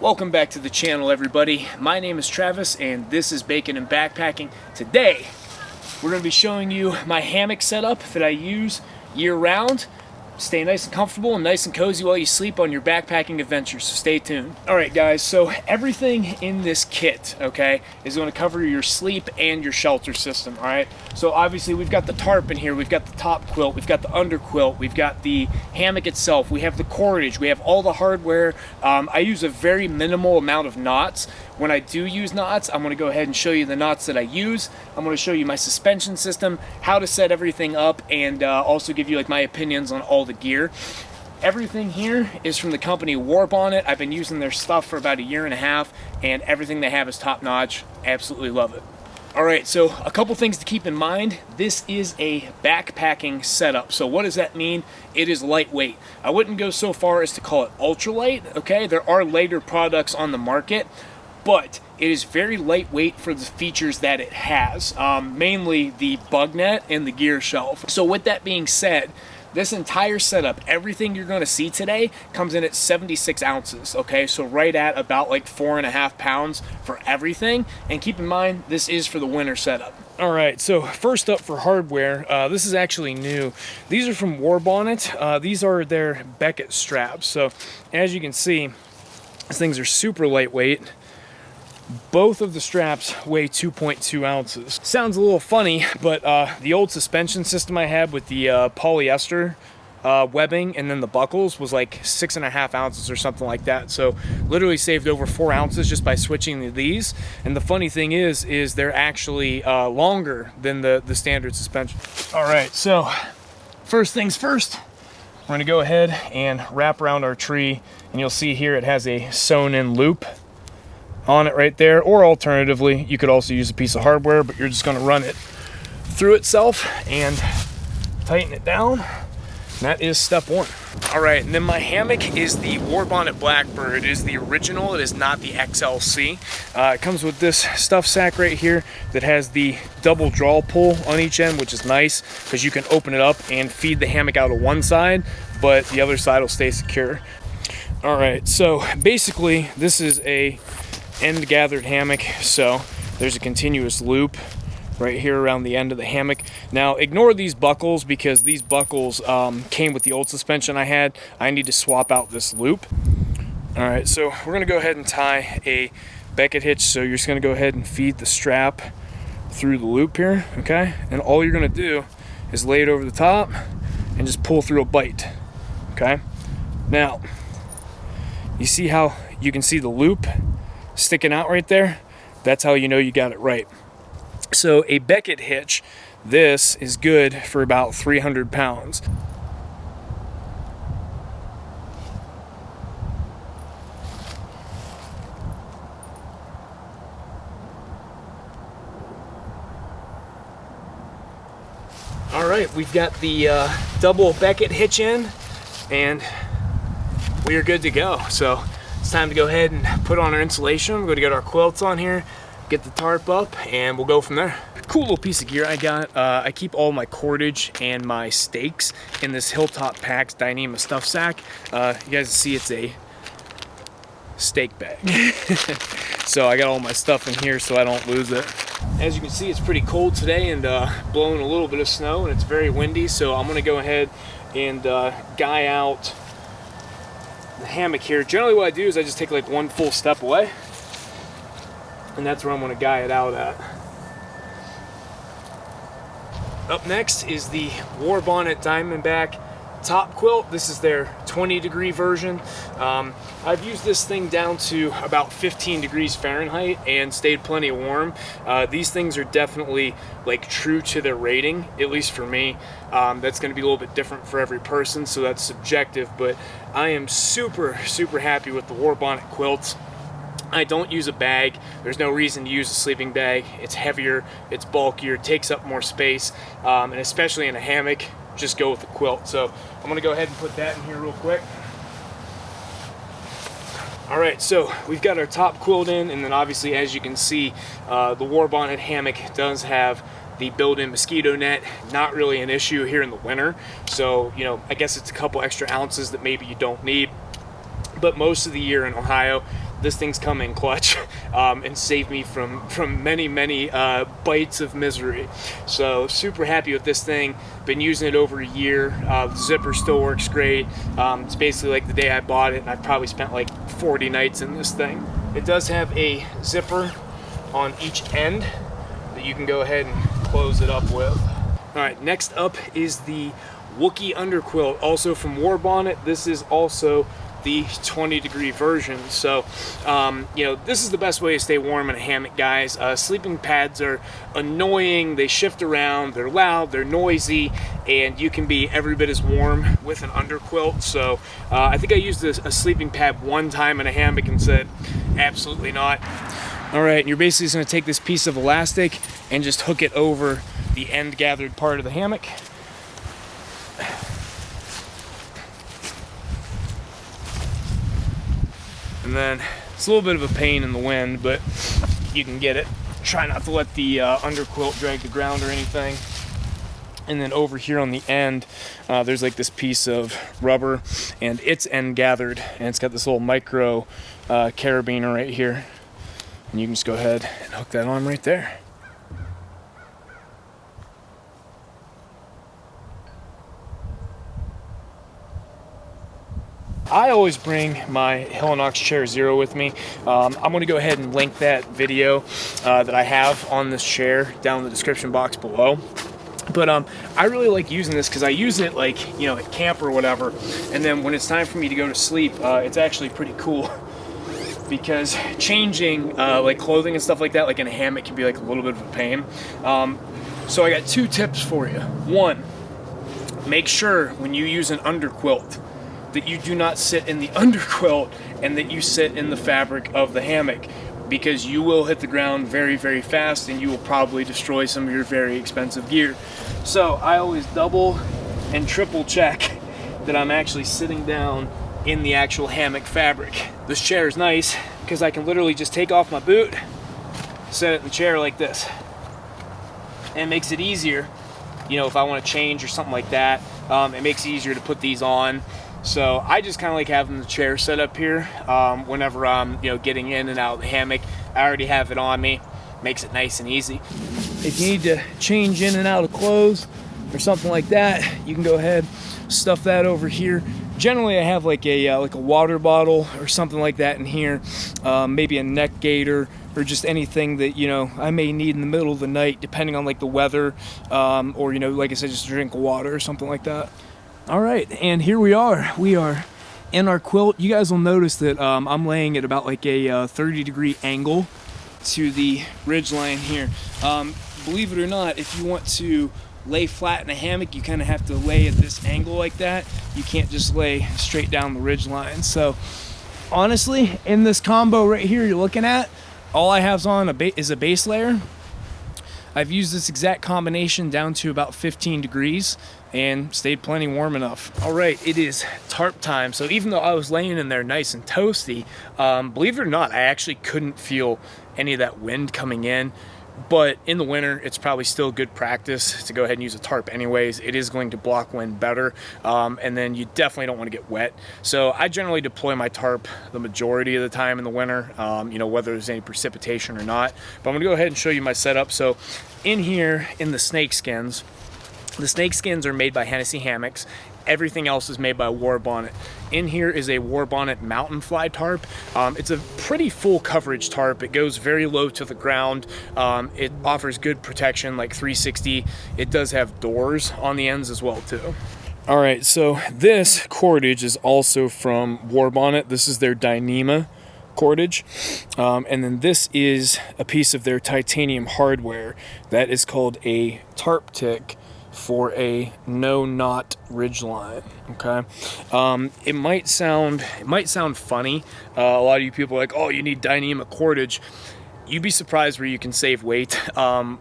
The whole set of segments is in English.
Welcome back to the channel, everybody. My name is Travis and this is Bacon and Backpacking. Today we're going to be showing you my hammock setup that I use year round. Stay nice and comfortable and nice and cozy while you sleep on your backpacking adventures, so stay tuned. Alright guys, so everything in this kit, okay, is going to cover your sleep and your shelter system, alright? So obviously we've got the tarp in here, we've got the top quilt, we've got the under quilt, we've got the hammock itself, we have the cordage, we have all the hardware. I use a very minimal amount of knots. When I do use knots, I'm going to go ahead and show you the knots that I use. I'm going to show you my suspension system, how to set everything up, and also give you like my opinions on all the gear. Everything here is from the company Warbonnet. I've been using their stuff for about a year and a half, and everything they have is top notch. Absolutely love it. Alright, so a couple things to keep in mind. This is a backpacking setup. So what does that mean? It is lightweight. I wouldn't go so far as to call it ultralight, okay? There are lighter products on the market, but it is very lightweight for the features that it has, mainly the bug net and the gear shelf. So with that being said, this entire setup, everything you're going to see today, comes in at 76 ounces, okay? So right at about like 4.5 pounds for everything. And keep in mind, this is for the winter setup. All right, so first up for hardware, this is actually new. These are from Warbonnet. These are their Beckett straps. So as you can see, these things are super lightweight. Both of the straps weigh 2.2 ounces. Sounds a little funny, but the old suspension system I had with the polyester webbing and then the buckles was like 6.5 ounces or something like that. So literally saved over 4 ounces just by switching to these. And the funny thing is they're actually longer than the standard suspension. All right, so first things first, we're gonna go ahead and wrap around our tree, and you'll see here it has a sewn in loop on it right there, or alternatively you could also use a piece of hardware, but you're just going to run it through itself and tighten it down. And that is step one. All right, and then my hammock is the Warbonnet Blackbird. It is the original, it is not the XLC. It comes with this stuff sack right here that has the double draw pull on each end, which is nice because you can open it up and feed the hammock out of one side, but the other side will stay secure. All right, so basically this is a end gathered hammock, so there's a continuous loop right here around the end of the hammock. Now ignore these buckles because these buckles came with the old suspension I had. I need to swap out this loop. All right, so we're gonna go ahead and tie a Beckett hitch. So you're just gonna go ahead and feed the strap through the loop here, okay? And all you're gonna do is lay it over the top and just pull through a bite, okay? Now you see how you can see the loop sticking out right there? That's how you know you got it right. So a Beckett hitch, this is good for about 300 pounds. All right, we've got the double Beckett hitch in, and we are good to go. So it's time to go ahead and put on our insulation. We're going to get our quilts on here, get the tarp up, and we'll go from there. Cool little piece of gear I got. I keep all my cordage and my stakes in this Hilltop Packs Dyneema stuff sack. You guys see it's a stake bag. So I got all my stuff in here so I don't lose it. As you can see, it's pretty cold today and blowing a little bit of snow, and it's very windy, so I'm going to go ahead and guy out the hammock here. Generally what I do is I just take like one full step away, and that's where I'm going to guy it out at. Up next is the Warbonnet Diamondback top quilt. This is their 20-degree version. I've used this thing down to about 15 degrees Fahrenheit and stayed plenty warm. These things are definitely like true to their rating, at least for me. That's going to be a little bit different for every person, so that's subjective, but I am super happy with the Warbonnet quilts. I don't use a bag. There's no reason to use a sleeping bag. It's heavier, it's bulkier, takes up more space, and especially in a hammock, just go with the quilt. So I'm going to go ahead and put that in here real quick. All right, so we've got our top quilt in, and then obviously, as you can see, the Warbonnet hammock does have the built-in mosquito net. Not really an issue here in the winter. So, you know, I guess it's a couple extra ounces that maybe you don't need. but most of the year in Ohio, this thing's come in clutch and saved me from many bites of misery. So super happy with this thing. Been using it over a year. The zipper still works great. It's basically like the day I bought it, and I've probably spent like 40 nights in this thing. It does have a zipper on each end that you can go ahead and close it up with. All right, next up is the Wooki underquilt, also from Warbonnet. This is also the 20-degree version. So, you know, this is the best way to stay warm in a hammock, guys. Sleeping pads are annoying. They shift around. They're loud. They're noisy. And you can be every bit as warm with an underquilt. So, I think I used a sleeping pad one time in a hammock and said, absolutely not. All right, and you're basically just going to take this piece of elastic and just hook it over the end gathered part of the hammock. And then it's a little bit of a pain in the wind, but you can get it. Try not to let the underquilt drag the ground or anything. And then over here on the end, there's like this piece of rubber, and it's end gathered, and it's got this little micro carabiner right here. And you can just go ahead and hook that on right there. I always bring my Hill & Ox Chair Zero with me. I'm going to go ahead and link that video that I have on this chair down in the description box below. But I really like using this because I use it like, you know, at camp or whatever. And then when it's time for me to go to sleep, it's actually pretty cool. Because changing like clothing and stuff like that, like in a hammock, can be like a little bit of a pain. So I got 2 tips for you. 1, make sure when you use an underquilt that you do not sit in the underquilt and that you sit in the fabric of the hammock, because you will hit the ground very fast and you will probably destroy some of your very expensive gear. So I always double and triple check that I'm actually sitting down in the actual hammock fabric. This chair is nice because I can literally just take off my boot, set it in the chair like this, and it makes it easier, you know, if I want to change or something like that. It makes it easier to put these on. So I just kind of like having the chair set up here whenever I'm, you know, getting in and out of the hammock. I already have it on me. Makes it nice and easy. If you need to change in and out of clothes or something like that, you can go ahead, stuff that over here. Generally, I have like a water bottle or something like that in here, maybe a neck gaiter or just anything that, you know, I may need in the middle of the night, depending on like the weather, or, you know, like I said, just drink water or something like that. All right, and here we are. We are in our quilt. You guys will notice that I'm laying at about like a 30-degree angle to the ridge line here. Believe it or not, if you want to lay flat in a hammock, you kind of have to lay at this angle like that. You can't just lay straight down the ridge line. So honestly, in this combo right here you're looking at, all I have on is a base layer. I've used this exact combination down to about 15 degrees and stayed plenty warm enough. All right, it is tarp time. So even though I was laying in there nice and toasty, believe it or not, I actually couldn't feel any of that wind coming in. But in the winter, it's probably still good practice to go ahead and use a tarp anyways. It is going to block wind better, and then you definitely don't want to get wet. So I generally deploy my tarp the majority of the time in the winter, you know, whether there's any precipitation or not. But I'm going to go ahead and show you my setup. So in here, in the snakeskins are made by Hennessee Hammocks. Everything else is made by Warbonnet. In here is a Warbonnet mountain fly tarp. It's a pretty full coverage tarp. It goes very low to the ground. It offers good protection, like 360. It does have doors on the ends as well too. All right, so this cordage is also from Warbonnet. This is their Dyneema cordage. And then this is a piece of their titanium hardware that is called a tarp tick for a no knot ridge line. Okay, it might sound funny. A lot of you people are like, oh, you need Dyneema cordage. You'd be surprised where you can save weight.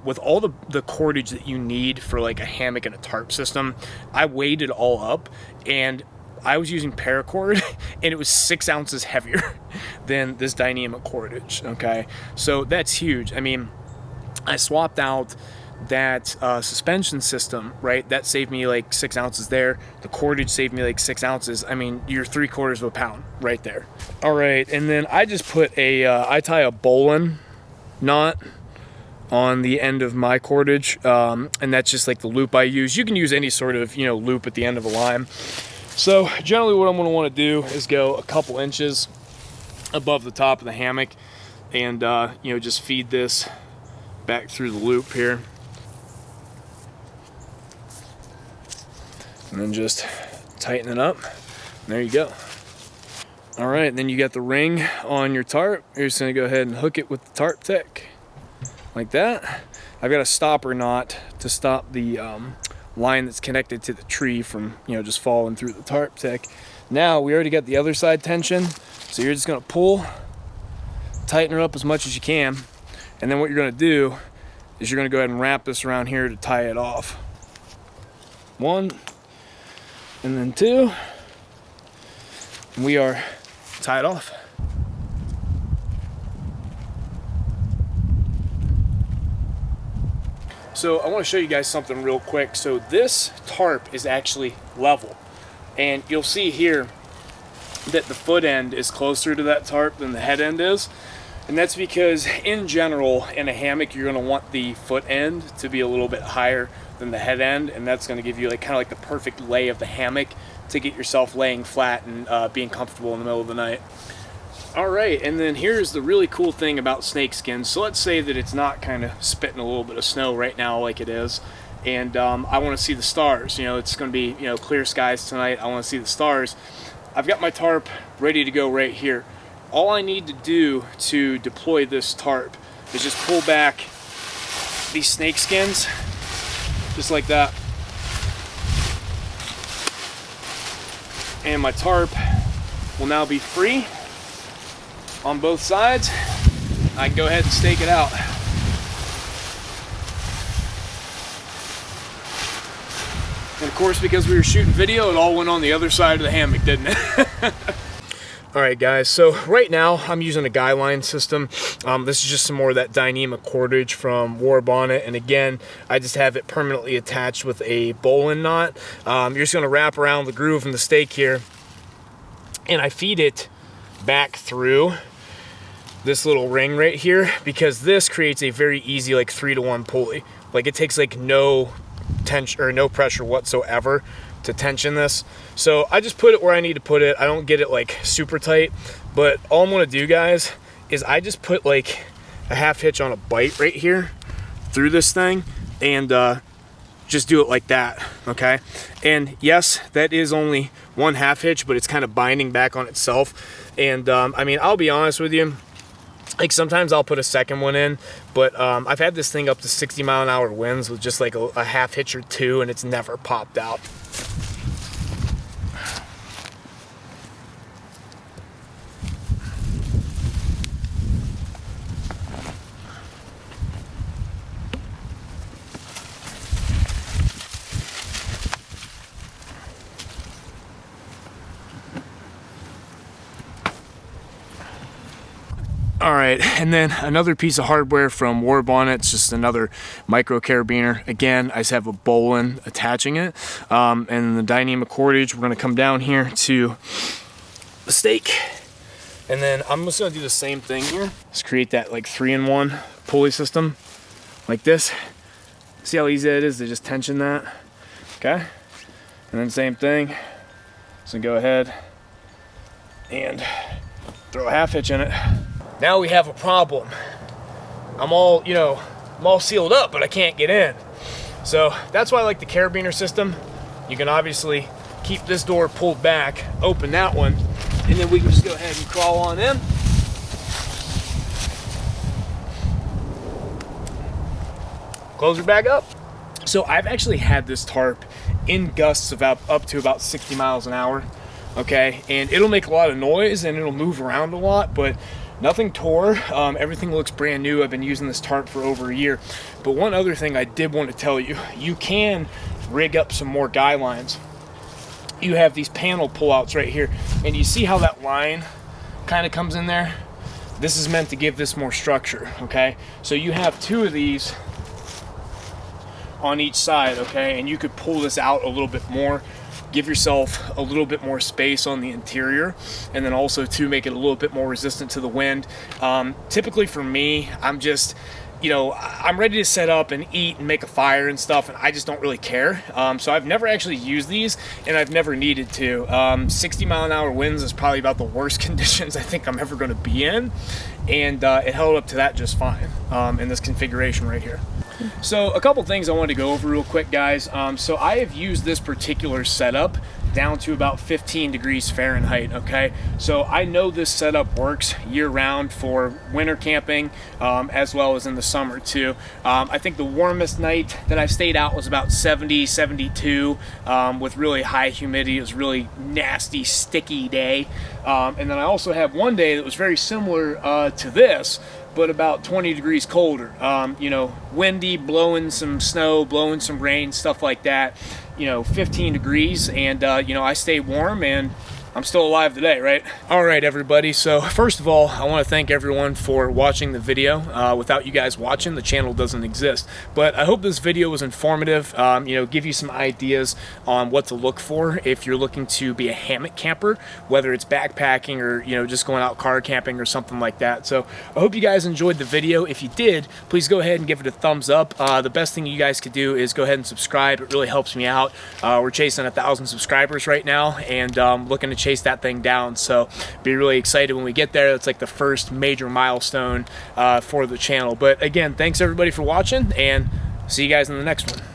With all the cordage that you need for like a hammock and a tarp system, I weighed it all up, and I was using paracord, and it was 6 ounces heavier than this Dyneema cordage. Okay, so that's huge. I mean, I swapped out that suspension system, right, that saved me like 6 ounces there. The cordage saved me like 6 ounces. I mean, you're 3/4 of a pound right there. All right, and then I just put a, I tie a bowline knot on the end of my cordage, and that's just like the loop I use. You can use any sort of, you know, loop at the end of a line. So generally what I'm going to want to do is go a couple inches above the top of the hammock and you know, just feed this back through the loop here, and then just tighten it up. And there you go. All right, then you got the ring on your tarp. You're just going to go ahead and hook it with the tarp tick like that. I've got a stopper knot to stop the line that's connected to the tree from, you know, just falling through the tarp tick. Now we already got the other side tension, so you're just going to pull, tighten her up as much as you can, and then what you're going to do is you're going to go ahead and wrap this around here to tie it off. 1 and then 2, and we are tied off. So I want to show you guys something real quick. So this tarp is actually level, and you'll see here that the foot end is closer to that tarp than the head end is, and that's because in general in a hammock you're going to want the foot end to be a little bit higher than the head end, and that's going to give you like kind of like the perfect lay of the hammock to get yourself laying flat and being comfortable in the middle of the night. All right, and then here's the really cool thing about snakeskins. So let's say that it's not kind of spitting a little bit of snow right now like it is, and I want to see the stars. You know, it's going to be, you know, clear skies tonight. I want to see the stars. I've got my tarp ready to go right here. All I need to do to deploy this tarp is just pull back these snakeskins, just like that. And my tarp will now be free on both sides. I can go ahead and stake it out. And of course, because we were shooting video, it all went on the other side of the hammock, didn't it? All right, guys, so right now I'm using a guy line system. This is just some more of that Dynamic cordage from Warbonnet, and again, I just have it permanently attached with a bowline knot. You're just gonna wrap around the groove in the stake here, and I feed it back through this little ring right here, because this creates a very easy like 3-to-1 pulley. Like it takes like no tension or no pressure whatsoever to tension this. So I just put it where I need to put it. I don't get it like super tight, but all I'm gonna do, guys, is I just put like a half hitch on a bite right here through this thing, and just do it like that, okay? And yes, that is only 1/2 hitch, but it's kind of binding back on itself. And I mean, I'll be honest with you, like sometimes I'll put a second one in, but I've had this thing up to 60-mile-an-hour winds with just like a half hitch or two, and it's never popped out. All right, and then another piece of hardware from Warbonnet. It's just another micro carabiner. Again, I just have a bowline attaching it, and the Dynamic cordage. We're gonna come down here to the stake, and then I'm just gonna do the same thing here. Just create that like 3-in-1 pulley system, like this. See how easy it is to just tension that, okay? And then same thing. So go ahead and throw a half hitch in it. Now we have a problem. I'm all sealed up, but I can't get in. So that's why I like the carabiner system. You can obviously keep this door pulled back, open that one, and then we can just go ahead and crawl on in. Close her back up. So I've actually had this tarp in gusts of up to about 60 miles an hour, okay? And it'll make a lot of noise and it'll move around a lot, but nothing tore. Everything looks brand new. I've been using this tarp for over a year. But one other thing I did want to tell you, you can rig up some more guy lines. You have these panel pullouts right here, and you see how that line kind of comes in there? This is meant to give this more structure, okay? So you have 2 of these on each side, okay? And you could pull this out a little bit more, give yourself a little bit more space on the interior, and then also to make it a little bit more resistant to the wind. Typically for me, I'm just, you know, I'm ready to set up and eat and make a fire and stuff, and I just don't really care. So I've never actually used these, and I've never needed to. 60 mile an hour winds is probably about the worst conditions I think I'm ever going to be in, and it held up to that just fine in this configuration right here. So a couple things I wanted to go over real quick, guys. So I have used this particular setup down to about 15 degrees Fahrenheit, okay? So I know this setup works year-round for winter camping, as well as in the summer too. I think the warmest night that I stayed out was about 70, 72, with really high humidity. It was really nasty, sticky day. And then I also have one day that was very similar to this, but about 20 degrees colder. You know, windy, blowing some snow, blowing some rain, stuff like that. You know, 15 degrees, and you know, I stay warm, and I'm still alive today, right? All right, everybody. So first of all, I want to thank everyone for watching the video. Without you guys watching, the channel doesn't exist. But I hope this video was informative, you know, give you some ideas on what to look for if you're looking to be a hammock camper, whether it's backpacking or, you know, just going out car camping or something like that. So I hope you guys enjoyed the video. If you did, please go ahead and give it a thumbs up. The best thing you guys could do is go ahead and subscribe. It really helps me out. We're chasing 1,000 subscribers right now, and looking to chase that thing down, so be really excited when we get there. That's like the first major milestone for the channel. But again, thanks everybody for watching, and see you guys in the next one.